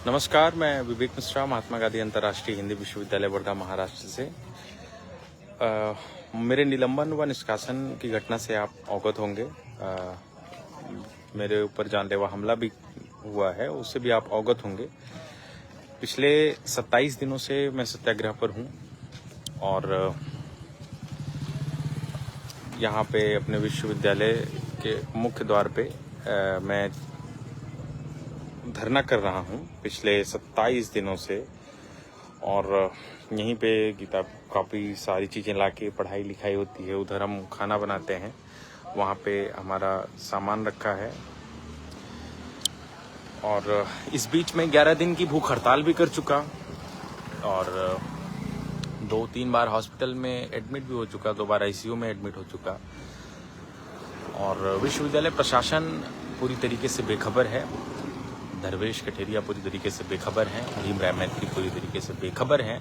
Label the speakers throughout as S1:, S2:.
S1: नमस्कार, मैं विवेक मिश्रा, महात्मा गांधी अंतर्राष्ट्रीय हिंदी विश्वविद्यालय वर्धा, महाराष्ट्र से। मेरे निलंबन व निष्कासन की घटना से आप अवगत होंगे। मेरे ऊपर जानलेवा हमला भी हुआ है, उससे भी आप अवगत होंगे। पिछले 27 दिनों से मैं सत्याग्रह पर हूं और यहाँ पे अपने विश्वविद्यालय के मुख्य द्वार पे मैं धरना कर रहा हूँ पिछले 27 दिनों से। और यहीं पे किताब काफ़ी सारी चीज़ें लाके पढ़ाई लिखाई होती है, उधर हम खाना बनाते हैं, वहाँ पे हमारा सामान रखा है। और इस बीच में 11 दिन की भूख हड़ताल भी कर चुका और 2-3 बार हॉस्पिटल में एडमिट भी हो चुका, 2 बार आईसीयू में एडमिट हो चुका। और विश्वविद्यालय प्रशासन पूरी तरीके से बेखबर है, धर्वेश कठेरिया पूरी तरीके से बेखबर हैं, भीमराव मैत्री पूरी तरीके से बेखबर हैं।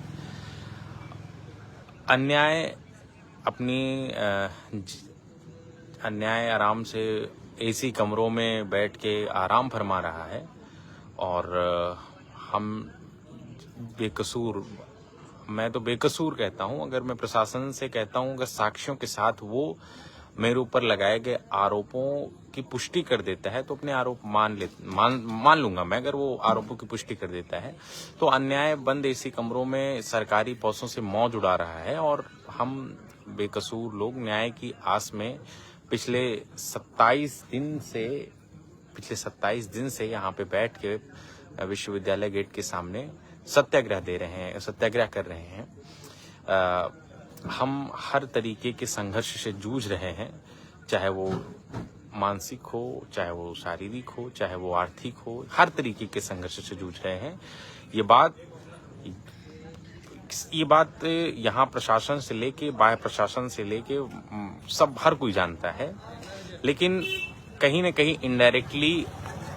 S1: अन्याय आराम से एसी कमरों में बैठ के आराम फरमा रहा है और हम बेकसूर, मैं तो बेकसूर कहता हूं। अगर मैं प्रशासन से कहता हूं, अगर साक्ष्यों के साथ वो मेरे ऊपर लगाए गए आरोपों की पुष्टि कर देता है तो अपने आरोप मान लूंगा मैं। अगर वो आरोपों की पुष्टि कर देता है तो अन्याय बंद एसी कमरों में सरकारी पैसों से मौज उड़ा रहा है और हम बेकसूर लोग न्याय की आस में पिछले 27 दिन से यहाँ पे बैठ के विश्वविद्यालय गेट के सामने सत्याग्रह कर रहे हैं। हम हर तरीके के संघर्ष से जूझ रहे हैं, चाहे वो मानसिक हो, चाहे वो शारीरिक हो, चाहे वो आर्थिक हो, हर तरीके के संघर्ष से जूझ रहे हैं। ये बात यहाँ प्रशासन से लेके बाह्य प्रशासन से लेके सब हर कोई जानता है, लेकिन कहीं न कहीं इनडायरेक्टली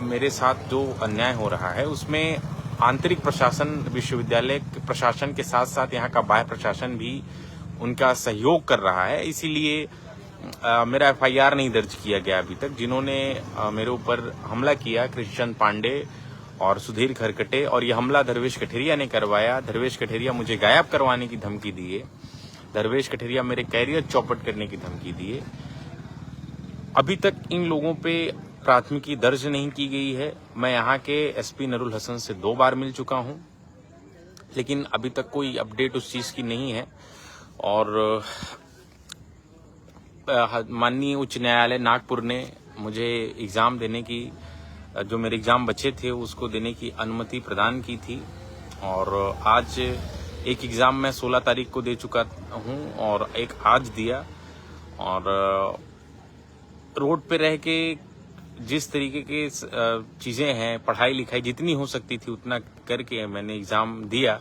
S1: मेरे साथ जो अन्याय हो रहा है उसमें आंतरिक प्रशासन, विश्वविद्यालय प्रशासन के साथ साथ यहाँ का बाह्य प्रशासन भी उनका सहयोग कर रहा है। इसीलिए मेरा एफआईआर नहीं दर्ज किया गया अभी तक। जिन्होंने मेरे ऊपर हमला किया, कृष्णचंद पांडे और सुधीर खरकटे, और ये हमला धर्वेश कठेरिया ने करवाया। धर्वेश कठेरिया मुझे गायब करवाने की धमकी दिए, धर्वेश कठेरिया मेरे कैरियर चौपट करने की धमकी दिए। अभी तक इन लोगों पे प्राथमिकी दर्ज नहीं की गई है। मैं यहाँ के एसपी नरुल हसन से 2 बार मिल चुका हूँ, लेकिन अभी तक कोई अपडेट उस चीज की नहीं है। और माननीय उच्च न्यायालय नागपुर ने मुझे एग्जाम देने की, जो मेरे एग्जाम बचे थे उसको देने की अनुमति प्रदान की थी। और आज एक एग्जाम मैं 16 तारीख को दे चुका हूं और एक आज दिया। और रोड पे रह के जिस तरीके के चीजें हैं, पढ़ाई लिखाई जितनी हो सकती थी उतना करके मैंने एग्जाम दिया।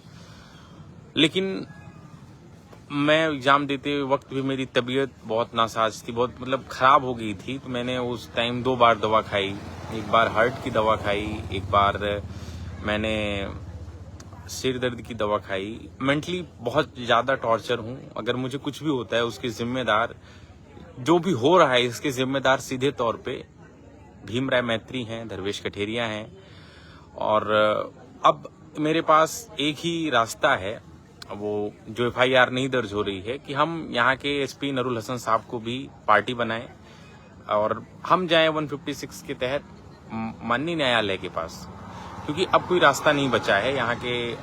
S1: लेकिन मैं एग्जाम देते वक्त भी मेरी तबीयत बहुत नासाज थी, बहुत मतलब खराब हो गई थी। तो मैंने उस टाइम 2 बार दवा खाई, एक बार हार्ट की दवा खाई, एक बार मैंने सिर दर्द की दवा खाई। मेंटली बहुत ज्यादा टॉर्चर हूं। अगर मुझे कुछ भी होता है उसके जिम्मेदार, जो भी हो रहा है इसके जिम्मेदार सीधे तौर पे भीमराव मैत्री हैं, धर्वेश कठेरिया हैं। और अब मेरे पास एक ही रास्ता है, वो जो एफआईआर नहीं दर्ज हो रही है, कि हम यहाँ के एसपी नरुल हसन साहब को भी पार्टी बनाएं और हम जाएं 156 के तहत माननीय न्यायालय के पास, क्योंकि अब कोई रास्ता नहीं बचा है। यहाँ के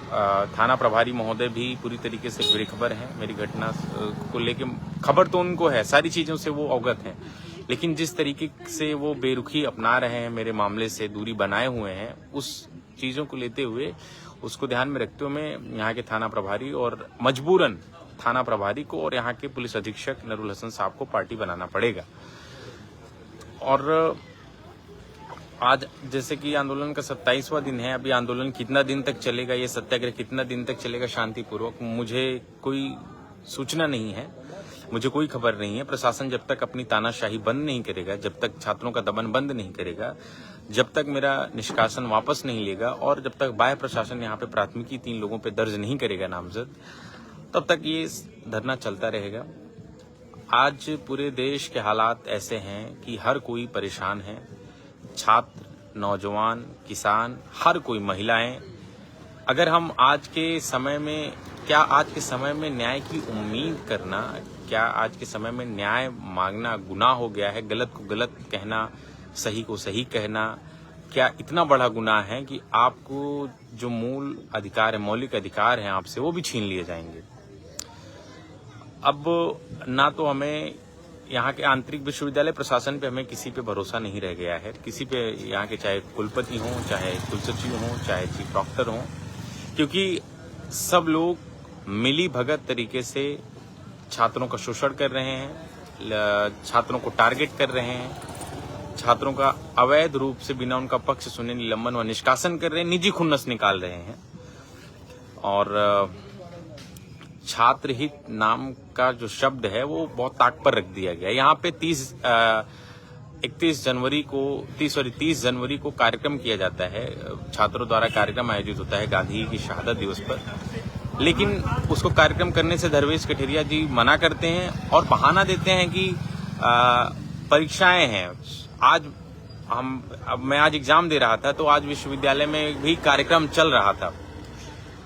S1: थाना प्रभारी महोदय भी पूरी तरीके से बेखबर हैं। मेरी घटना को लेके खबर तो उनको है, सारी चीजों से वो अवगत हैं, लेकिन जिस तरीके से वो बेरुखी अपना रहे हैं, मेरे मामले से दूरी बनाए हुए हैं, उस चीजों को लेते हुए, उसको ध्यान में रखते हुए मैं यहाँ के थाना प्रभारी और मजबूरन थाना प्रभारी को और यहाँ के पुलिस अधीक्षक नरुल हसन साहब को पार्टी बनाना पड़ेगा। और आज जैसे कि आंदोलन का 27वां दिन है, अभी आंदोलन कितना दिन तक चलेगा, ये सत्याग्रह कितना दिन तक चलेगा शांतिपूर्वक, मुझे कोई सूचना नहीं है, मुझे कोई खबर नहीं है। प्रशासन जब तक अपनी तानाशाही बंद नहीं करेगा, जब तक छात्रों का दमन बंद नहीं करेगा, जब तक मेरा निष्कासन वापस नहीं लेगा और जब तक बाह्य प्रशासन यहाँ पे प्राथमिकी 3 लोगों पे दर्ज नहीं करेगा नामजद, तब तक ये धरना चलता रहेगा। आज पूरे देश के हालात ऐसे हैं कि हर कोई परेशान है। छात्र नौजवान, किसान, हर कोई, महिलाएं, अगर हम आज के समय में, क्या आज के समय में न्याय की उम्मीद करना, क्या आज के समय में न्याय मांगना गुनाह हो गया है? गलत को गलत कहना, सही को सही कहना, क्या इतना बड़ा गुनाह है कि आपको जो मूल अधिकार है, मौलिक अधिकार हैं आपसे, वो भी छीन लिए जाएंगे? अब ना तो हमें यहाँ के आंतरिक विश्वविद्यालय प्रशासन पे हमें किसी पे भरोसा नहीं रह गया है, किसी पे, यहाँ के चाहे कुलपति हों, चाहे कुलसचिव हों, चाहे चीफ डॉक्टर हों, क्योंकि सब लोग मिली भगत तरीके से छात्रों का शोषण कर रहे हैं, छात्रों को टारगेट कर रहे हैं, छात्रों का अवैध रूप से बिना उनका पक्ष सुने निलंबन व निष्कासन कर रहे हैं, निजी खुन्नस निकाल रहे हैं। और छात्र हित नाम का जो शब्द है वो बहुत ताक पर रख दिया गया। यहाँ पे 30 जनवरी को कार्यक्रम किया जाता है, छात्रों द्वारा कार्यक्रम आयोजित होता है गांधी की शहादत दिवस पर, लेकिन उसको कार्यक्रम करने से धर्मेश कठेरिया जी मना करते हैं और बहाना देते हैं कि परीक्षाएं हैं। मैं आज एग्जाम दे रहा था, तो आज विश्वविद्यालय में भी कार्यक्रम चल रहा था।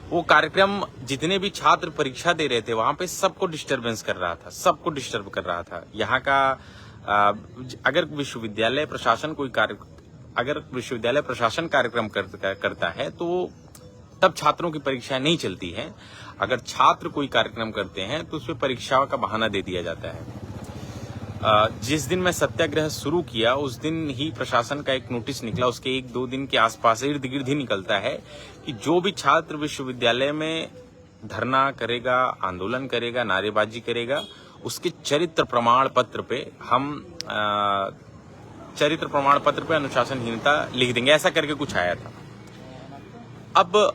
S1: वो कार्यक्रम, जितने भी छात्र परीक्षा दे रहे थे वहां पे सबको डिस्टरबेंस कर रहा था, सबको डिस्टर्ब कर रहा था। यहाँ का अगर विश्वविद्यालय प्रशासन कार्यक्रम करता है तो तब छात्रों की परीक्षाएं नहीं चलती हैं। अगर छात्र कोई कार्यक्रम करते हैं तो उसमें परीक्षाओं का बहाना दे दिया जाता है। जिस दिन मैं सत्याग्रह शुरू किया उस दिन ही प्रशासन का एक नोटिस निकला, उसके 1-2 दिन के आसपास इर्द गिर्द ही निकलता है कि जो भी छात्र विश्वविद्यालय में धरना करेगा, आंदोलन करेगा, नारेबाजी करेगा, उसके चरित्र प्रमाण पत्र पे अनुशासनहीनता लिख देंगे, ऐसा करके कुछ आया था। अब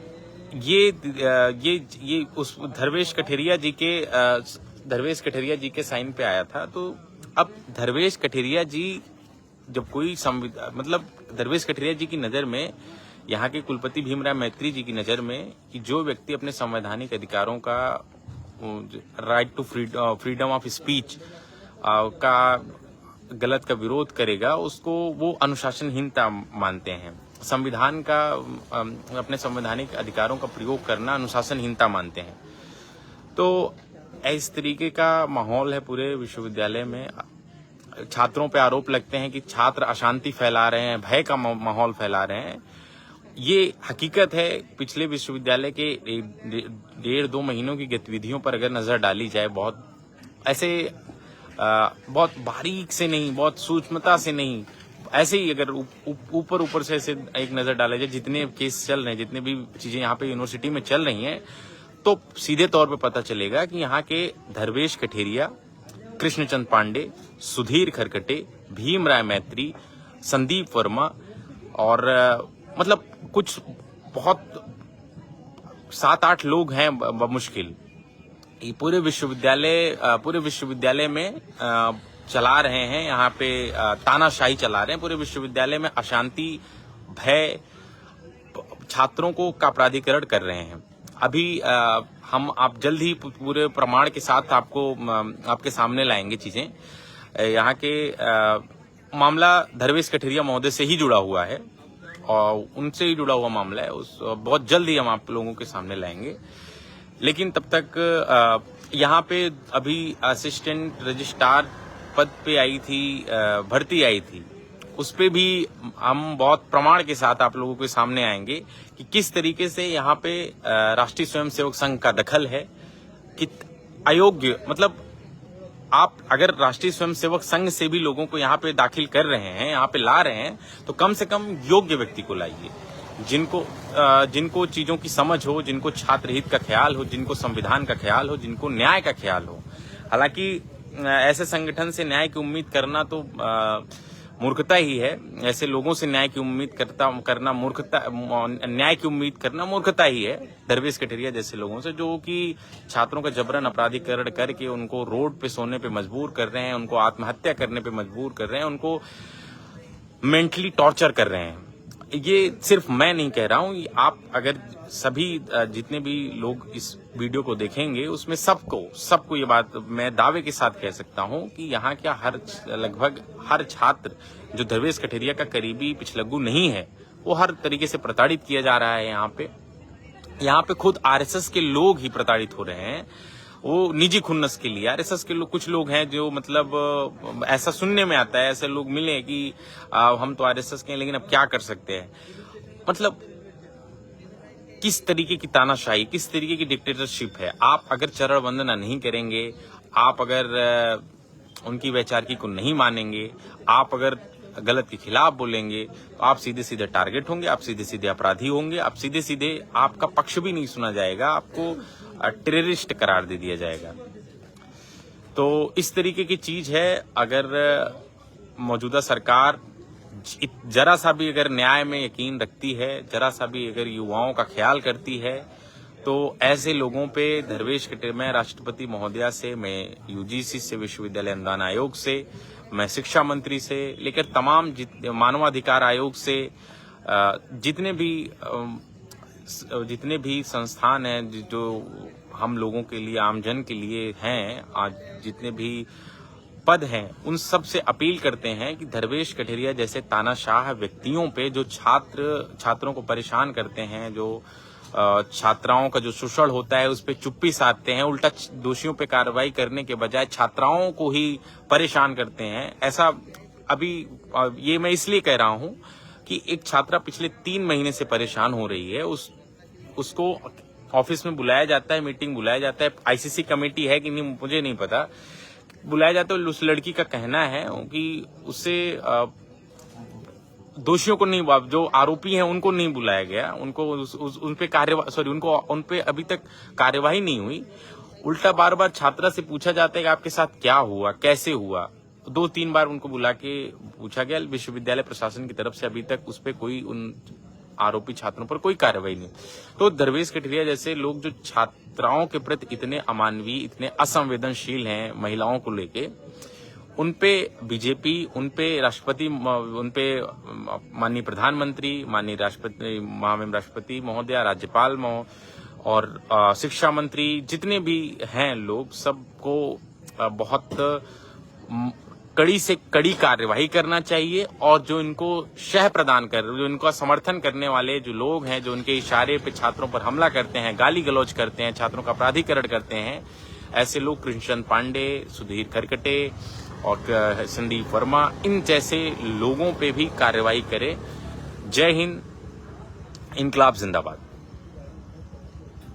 S1: ये उस धर्मेश कठेरिया जी के साइन पे आया था। तो अब धर्मेश कठेरिया जी जब कोई धर्मेश कठेरिया जी की नजर में, यहाँ के कुलपति भीमराव मैत्री जी की नजर में, कि जो व्यक्ति अपने संवैधानिक अधिकारों का, right to freedom of speech का गलत का विरोध करेगा, उसको वो अनुशासनहीनता मानते हैं। संविधान का, अपने संवैधानिक अधिकारों का प्रयोग करना अनुशासनहीनता मानते हैं। तो इस तरीके का माहौल है पूरे विश्वविद्यालय में। छात्रों पे आरोप लगते हैं कि छात्र अशांति फैला रहे हैं, भय का माहौल फैला रहे हैं। ये हकीकत है। पिछले विश्वविद्यालय के 1.5-2 महीनों की गतिविधियों पर अगर नजर डाली जाए, बहुत बारीक से नहीं, बहुत सूक्ष्मता से नहीं, ऐसे ही अगर ऊपर से ऐसे एक नजर डाला जाए, जितने केस चल रहे हैं, जितने भी चीजें यहाँ पे यूनिवर्सिटी में चल रही हैं, तो सीधे तौर पे पता चलेगा कि यहाँ के धर्मेश कठेरिया, कृष्णचंद पांडे, सुधीर खरकटे, भीमराव मैत्री, संदीप वर्मा और कुछ बहुत 7-8 लोग हैं मुश्किल, ये पूरे विश्वविद्यालय में चला रहे हैं। यहाँ पे तानाशाही चला रहे हैं। पूरे विश्वविद्यालय में अशांति, भय, छात्रों को का प्राधिकरण कर रहे हैं। अभी आप जल्द ही पूरे प्रमाण के साथ आपके सामने लाएंगे चीजें। यहाँ के मामला धर्मेश कठेरिया महोदय से ही जुड़ा हुआ है और उनसे ही जुड़ा हुआ मामला है। बहुत जल्द ही हम आप लोगों के सामने लाएंगे। लेकिन तब तक यहाँ पे अभी असिस्टेंट रजिस्ट्रार पद पे भर्ती आई थी, उस पे भी हम बहुत प्रमाण के साथ आप लोगों के सामने आएंगे कि किस तरीके से यहाँ पे राष्ट्रीय स्वयंसेवक संघ का दखल है कि अयोग्य, आप अगर राष्ट्रीय स्वयंसेवक संघ से भी लोगों को यहाँ पे दाखिल कर रहे हैं, यहाँ पे ला रहे हैं, तो कम से कम योग्य व्यक्ति को लाइए, जिनको चीजों की समझ हो, जिनको छात्र हित का ख्याल हो, जिनको संविधान का ख्याल हो, जिनको न्याय का ख्याल हो। हालांकि ऐसे संगठन से न्याय की उम्मीद करना तो मूर्खता ही है। ऐसे लोगों से न्याय की उम्मीद करना मूर्खता ही है। धर्मेश कठेरिया जैसे लोगों से, जो कि छात्रों का जबरन अपराधीकरण करके उनको रोड पे सोने पे मजबूर कर रहे हैं, उनको आत्महत्या करने पे मजबूर कर रहे हैं, उनको मेंटली टॉर्चर कर रहे हैं। ये सिर्फ मैं नहीं कह रहा हूँ, आप अगर सभी जितने भी लोग इस वीडियो को देखेंगे उसमें सबको ये बात मैं दावे के साथ कह सकता हूँ कि यहाँ क्या लगभग हर छात्र जो धर्वेश कठेरिया का करीबी पिछलग्गू नहीं है, वो हर तरीके से प्रताड़ित किया जा रहा है। यहाँ पे खुद आरएसएस के लोग ही प्रताड़ित हो रहे हैं, वो निजी खुन्नस के लिए। आरएसएस के लोग, कुछ लोग हैं जो मतलब ऐसा सुनने में आता है, ऐसे लोग मिले कि हम तो आरएसएस के हैं लेकिन अब क्या कर सकते हैं। मतलब किस तरीके की तानाशाही, किस तरीके की डिक्टेटरशिप है। आप अगर चरण वंदना नहीं करेंगे, आप अगर उनकी वैचारिकी को नहीं मानेंगे, आप अगर गलत के खिलाफ बोलेंगे तो आप सीधे सीधे टारगेट होंगे, आप सीधे सीधे अपराधी होंगे, आप सीधे सीधे आपका पक्ष भी नहीं सुना जाएगा, आपको टेररिस्ट करार दे दिया जाएगा। तो इस तरीके की चीज है। अगर मौजूदा सरकार जरा सा भी अगर न्याय में यकीन रखती है, जरा सा भी अगर युवाओं का ख्याल करती है, तो ऐसे लोगों पे धर्वेश कठेरिया, मैं राष्ट्रपति महोदया से, मैं यूजीसी से, विश्वविद्यालय अनुदान आयोग से, मैं शिक्षा मंत्री से लेकर तमाम मानवाधिकार आयोग से, जितने भी संस्थान हैं जो हम लोगों के लिए, आमजन के लिए हैं, आज जितने भी पद हैं, उन सब से अपील करते हैं कि धर्वेश कठेरिया जैसे तानाशाह व्यक्तियों पे, जो छात्रों को परेशान करते हैं, जो छात्राओं का जो शोषण होता है उस पे चुप्पी साधते हैं, उल्टा दोषियों पे कार्रवाई करने के बजाय छात्राओं को ही परेशान करते हैं। ऐसा अभी ये मैं इसलिए कह रहा हूं कि एक छात्रा पिछले 3 महीने से परेशान हो रही है, उसको ऑफिस में बुलाया जाता है, मीटिंग बुलाया जाता है, आईसीसी कमेटी है कि नहीं मुझे नहीं पता, बुलाया जाता है। उस लड़की का कहना है कि उससे दोषियों को नहीं, जो आरोपी हैं उनको नहीं बुलाया गया, उनको उन पे अभी तक कार्यवाही नहीं हुई। उल्टा बार बार छात्रा से पूछा जाता है कि आपके साथ क्या हुआ, कैसे हुआ। 2-3 बार उनको बुला के पूछा गया, विश्वविद्यालय प्रशासन की तरफ से अभी तक उस पे कोई, उन आरोपी छात्रों पर कोई कार्रवाई नहीं। तो धर्वेश कठेरिया जैसे लोग जो छात्राओं के प्रति इतने अमानवीय, इतने असंवेदनशील हैं महिलाओं को लेके, उनपे बीजेपी, उनपे राष्ट्रपति, उनपे माननीय प्रधानमंत्री, माननीय राष्ट्रपति महोदया, राज्यपाल और शिक्षा मंत्री, जितने भी हैं लोग, सबको बहुत कड़ी से कड़ी कार्यवाही करना चाहिए। और जो इनको शह प्रदान जो इनका समर्थन करने वाले जो लोग हैं, जो उनके इशारे पे छात्रों पर हमला करते हैं, गाली गलौज करते हैं, छात्रों का अपराधीकरण करते हैं, ऐसे लोग कृष्णचंद पांडे, सुधीर खरकटे और संदीप वर्मा, इन जैसे लोगों पे भी कार्रवाई करे। जय हिंद, इनकलाब जिंदाबाद।